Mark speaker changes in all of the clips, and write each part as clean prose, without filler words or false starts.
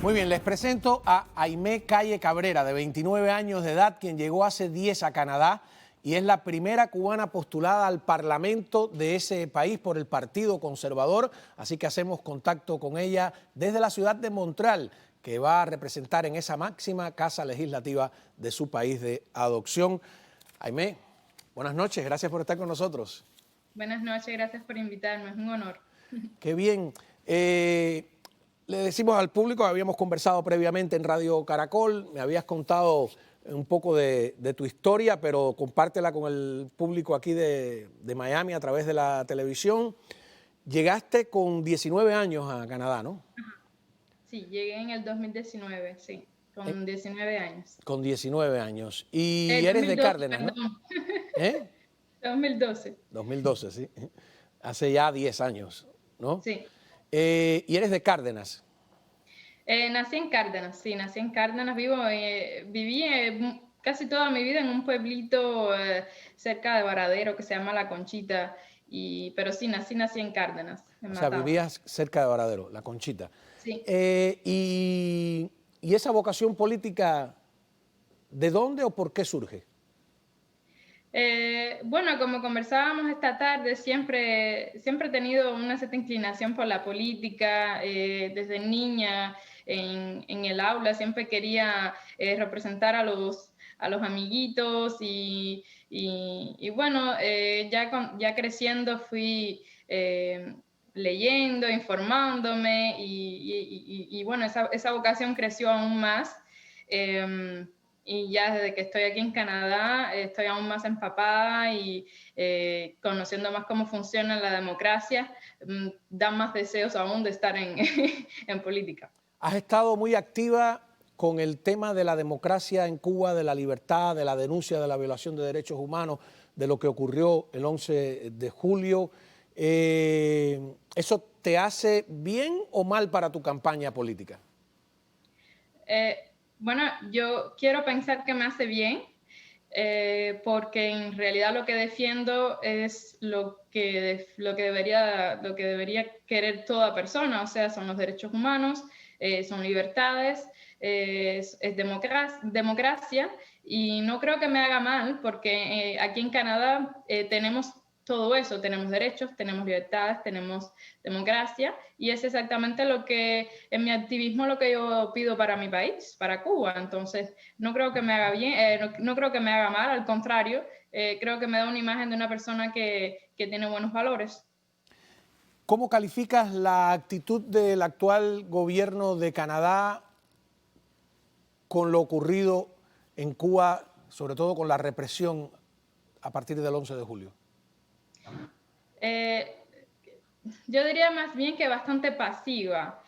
Speaker 1: Muy bien, les presento a Aimé Calle Cabrera, de 29 años de edad, quien llegó hace 10 a Canadá y es la primera cubana postulada al Parlamento de ese país por el Partido Conservador. Así que hacemos contacto con ella desde la ciudad de Montreal, que va a representar en esa máxima casa legislativa de su país de adopción. Aimé, buenas noches, gracias por estar con nosotros.
Speaker 2: Buenas noches, gracias por invitarme, es un honor.
Speaker 1: Qué bien. Le decimos al público, habíamos conversado previamente en Radio Caracol, me habías contado un poco de tu historia, pero compártela con el público aquí de Miami a través de la televisión. Llegaste con 19 años a Canadá, ¿no?
Speaker 2: Sí, llegué en el 2019, sí, con 19 años.
Speaker 1: Con 19 años. Y eres de
Speaker 2: 2012,
Speaker 1: Cárdenas, ¿no?
Speaker 2: perdón.
Speaker 1: ¿Eh?
Speaker 2: 2012.
Speaker 1: 2012, sí. Hace ya 10 años, ¿no?
Speaker 2: Sí.
Speaker 1: Y eres de Cárdenas.
Speaker 2: Nací en Cárdenas, sí, nací en Cárdenas, viví casi toda mi vida en un pueblito cerca de Varadero que se llama La Conchita, pero sí, nací en Cárdenas, en
Speaker 1: O sea,
Speaker 2: Matamoros.
Speaker 1: vivías cerca de Varadero, La Conchita.
Speaker 2: Sí.
Speaker 1: Y esa vocación política, ¿de dónde o por qué surge?
Speaker 2: Bueno, como conversábamos esta tarde, siempre he tenido una cierta inclinación por la política. Desde niña en el aula siempre quería representar a los amiguitos y bueno, ya creciendo fui leyendo, informándome y bueno, esa vocación creció aún más. Y ya desde que estoy aquí en Canadá estoy aún más empapada y conociendo más cómo funciona la democracia, da más deseos aún de estar en política.
Speaker 1: Has estado muy activa con el tema de la democracia en Cuba, de la libertad, de la denuncia de la violación de derechos humanos, de lo que ocurrió el 11 de julio. ¿Eso te hace bien o mal para tu campaña política?
Speaker 2: Bueno, yo quiero pensar que me hace bien, porque en realidad lo que defiendo es lo que debería querer toda persona, o sea, son los derechos humanos, son libertades, es democracia, y no creo que me haga mal, porque aquí en Canadá tenemos todo eso, tenemos derechos, tenemos libertades, tenemos democracia, y es exactamente lo que en mi activismo lo que yo pido para mi país, para Cuba. Entonces, no creo que me haga bien, no creo que me haga mal, al contrario, creo que me da una imagen de una persona que tiene buenos valores.
Speaker 1: ¿Cómo calificas la actitud del actual gobierno de Canadá con lo ocurrido en Cuba, sobre todo con la represión a partir del 11 de julio?
Speaker 2: Yo diría más bien que bastante pasiva.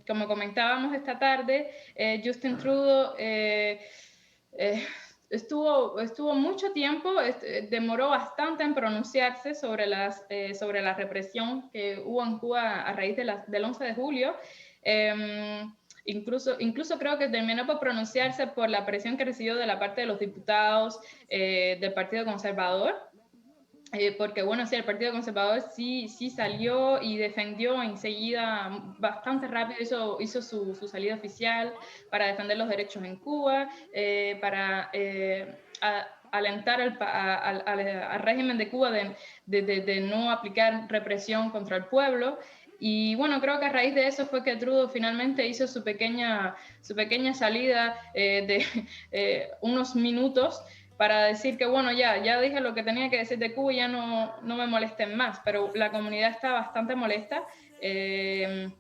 Speaker 2: Como comentábamos esta tarde, Justin Trudeau estuvo mucho tiempo, demoró bastante en pronunciarse sobre la represión que hubo en Cuba a raíz del 11 de julio. Incluso creo que terminó por pronunciarse por la presión que recibió de la parte de los diputados del Partido Conservador. Porque bueno, sí, el Partido Conservador sí salió y defendió enseguida, bastante rápido, hizo su salida oficial para defender los derechos en Cuba, para alentar al régimen de Cuba de no aplicar represión contra el pueblo. Y bueno, creo que a raíz de eso fue que Trudeau finalmente hizo su pequeña salida de unos minutos para decir que bueno, ya dije lo que tenía que decir de Cuba y ya no me molesten más, pero la comunidad está bastante molesta. Es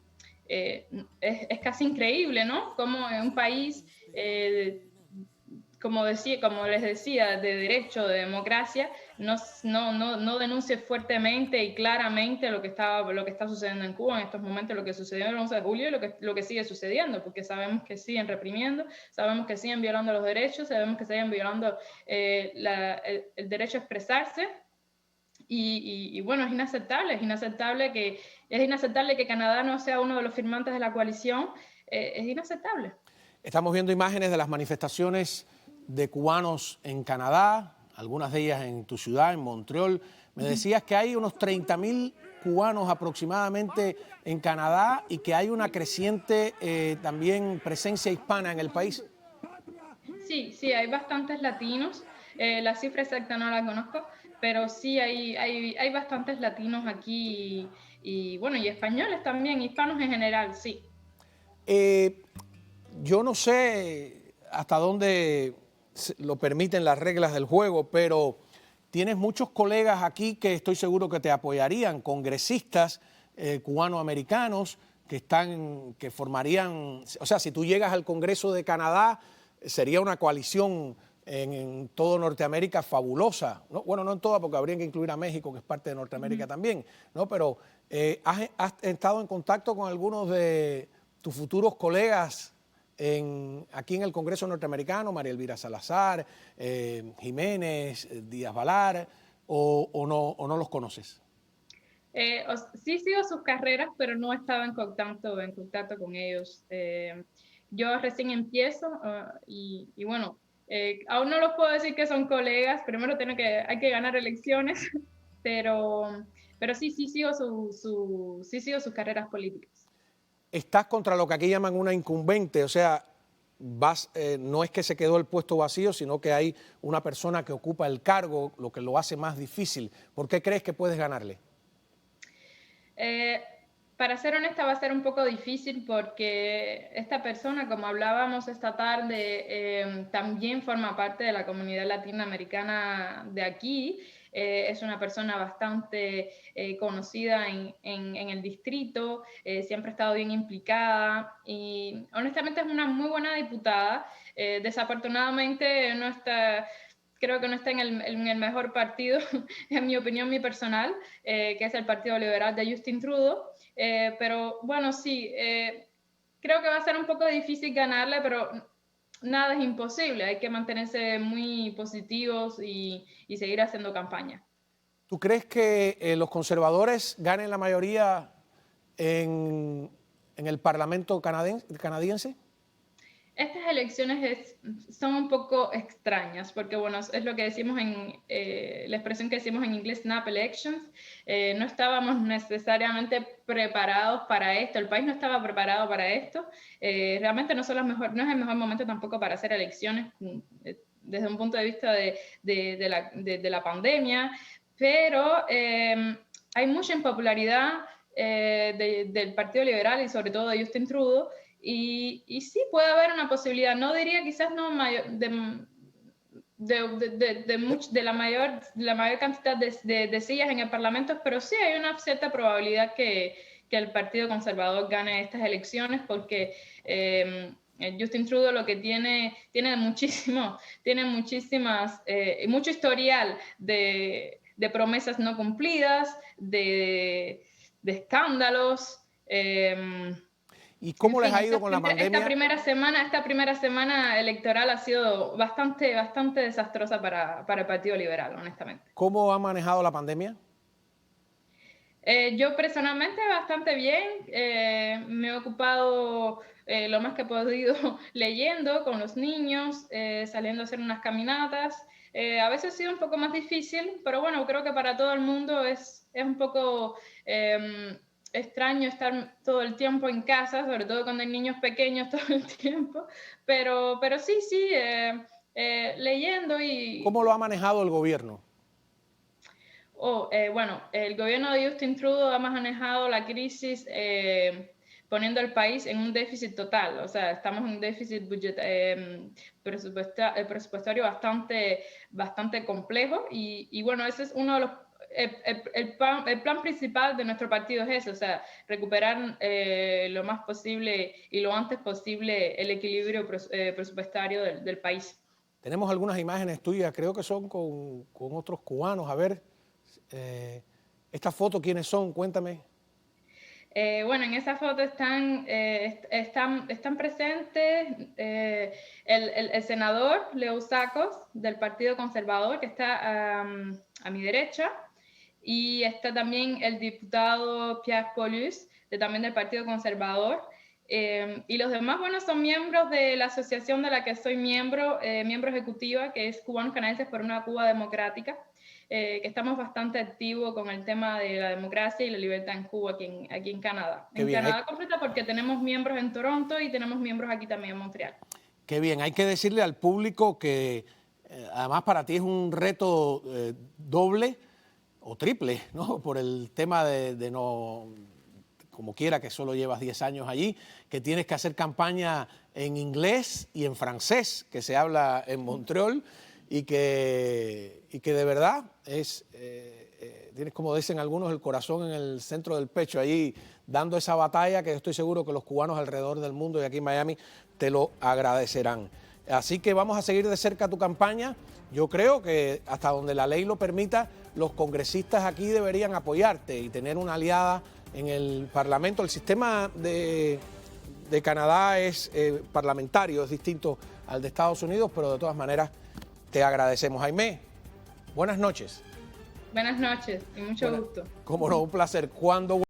Speaker 2: casi increíble, ¿no? Como en un país, como les decía, de derecho, de democracia, no denuncie fuertemente y claramente lo que está sucediendo en Cuba en estos momentos, lo que sucedió el 11 de julio y lo que sigue sucediendo, porque sabemos que siguen reprimiendo, sabemos que siguen violando los derechos, sabemos que siguen violando el derecho a expresarse. Y bueno, es inaceptable que Canadá no sea uno de los firmantes de la coalición, es inaceptable.
Speaker 1: Estamos viendo imágenes de las manifestaciones de cubanos en Canadá, algunas de ellas en tu ciudad, en Montreal. Me decías que hay unos 30,000 cubanos aproximadamente en Canadá y que hay una creciente también presencia hispana en el país.
Speaker 2: Sí, sí, hay bastantes latinos. La cifra exacta no la conozco, pero sí hay bastantes latinos aquí y, bueno, y españoles también, hispanos en general, sí.
Speaker 1: Yo no sé hasta dónde lo permiten las reglas del juego, pero tienes muchos colegas aquí que estoy seguro que te apoyarían, congresistas cubanoamericanos que formarían, o sea, si tú llegas al Congreso de Canadá, sería una coalición en todo Norteamérica fabulosa, ¿no? Bueno, no en toda, porque habría que incluir a México, que es parte de Norteamérica también, ¿no? Pero ¿has estado en contacto con algunos de tus futuros colegas aquí en el Congreso norteamericano, María Elvira Salazar, Jiménez, Díaz Balar, o no los conoces?
Speaker 2: Sí sigo sus carreras, pero no estaba en contacto con ellos. Yo recién empiezo y bueno, aún no los puedo decir que son colegas, primero hay que ganar elecciones, pero, pero sí sí sigo sus carreras políticas.
Speaker 1: Estás contra lo que aquí llaman una incumbente, o sea, no es que se quedó el puesto vacío, sino que hay una persona que ocupa el cargo, lo que lo hace más difícil. ¿Por qué crees que puedes ganarle?
Speaker 2: Eh, para ser honesta, va a ser un poco difícil porque esta persona, como hablábamos esta tarde, también forma parte de la comunidad latinoamericana de aquí. Es una persona bastante conocida en el distrito, siempre ha estado bien implicada y honestamente es una muy buena diputada. Desafortunadamente no está, creo que no está en el mejor partido, en mi opinión, mi personal, que es el Partido Liberal de Justin Trudeau. Pero bueno, sí, creo que va a ser un poco difícil ganarle, pero nada es imposible. Hay que mantenerse muy positivos y seguir haciendo campaña.
Speaker 1: ¿Tú crees que los conservadores ganen la mayoría en el Parlamento canadiense?
Speaker 2: Estas elecciones son un poco extrañas porque, bueno, es lo que decimos la expresión que decimos en inglés, snap elections. No estábamos necesariamente preparados para esto, el país no estaba preparado para esto. Realmente no es el mejor momento tampoco para hacer elecciones desde un punto de vista de la pandemia, pero hay mucha impopularidad del Partido Liberal y sobre todo de Justin Trudeau. Y sí, puede haber una posibilidad, no diría quizás no mayor, de la mayor cantidad de sillas en el Parlamento, pero sí hay una cierta probabilidad que el Partido Conservador gane estas elecciones porque Justin Trudeau lo que tiene muchísimas, mucho historial de promesas no cumplidas, de escándalos.
Speaker 1: ¿Y cómo
Speaker 2: En
Speaker 1: les
Speaker 2: fin,
Speaker 1: ha ido con la pandemia?
Speaker 2: esta primera semana electoral ha sido bastante desastrosa para el Partido Liberal, honestamente.
Speaker 1: ¿Cómo ha manejado la pandemia?
Speaker 2: Yo personalmente bastante bien. Me he ocupado lo más que he podido leyendo con los niños, saliendo a hacer unas caminatas. A veces ha sido un poco más difícil, pero bueno, creo que para todo el mundo es un poco extraño estar todo el tiempo en casa, sobre todo cuando hay niños pequeños todo el tiempo. Pero sí, leyendo y...
Speaker 1: ¿Cómo lo ha manejado el gobierno?
Speaker 2: Bueno, el gobierno de Justin Trudeau ha manejado la crisis poniendo al país en un déficit total. O sea, estamos en un déficit presupuestario bastante complejo. Y bueno, ese es uno de los... el plan principal de nuestro partido es ese, o sea, recuperar lo más posible y lo antes posible el equilibrio presupuestario del país.
Speaker 1: Tenemos algunas imágenes tuyas, creo que son con otros cubanos. A ver, ¿estas fotos quiénes son? Cuéntame.
Speaker 2: Bueno, en esa foto están presentes el senador Leo Sacos del Partido Conservador, que está a mi derecha, y está también el diputado Pierre Paulus, también del Partido Conservador. Y los demás, bueno, son miembros de la asociación de la que soy miembro ejecutiva, que es Cubanos Canadienses por una Cuba Democrática. que estamos bastante activos con el tema de la democracia y la libertad en Cuba, aquí en Canadá.
Speaker 1: Qué
Speaker 2: en
Speaker 1: bien,
Speaker 2: Canadá completa, porque tenemos miembros en Toronto y tenemos miembros aquí también en Montreal.
Speaker 1: Qué bien, hay que decirle al público que además para ti es un reto doble o triple, ¿no? Por el tema de no, como quiera, que solo llevas 10 años allí, que tienes que hacer campaña en inglés y en francés, que se habla en Montreal, y que de verdad es, tienes, como dicen algunos, el corazón en el centro del pecho, ahí dando esa batalla que estoy seguro que los cubanos alrededor del mundo y aquí en Miami te lo agradecerán. Así que vamos a seguir de cerca tu campaña. Yo creo que hasta donde la ley lo permita, los congresistas aquí deberían apoyarte y tener una aliada en el Parlamento. El sistema de Canadá es parlamentario, es distinto al de Estados Unidos, pero de todas maneras te agradecemos. Jaime, buenas noches.
Speaker 2: Buenas noches y mucho gusto.
Speaker 1: Cómo no, un placer. Cuando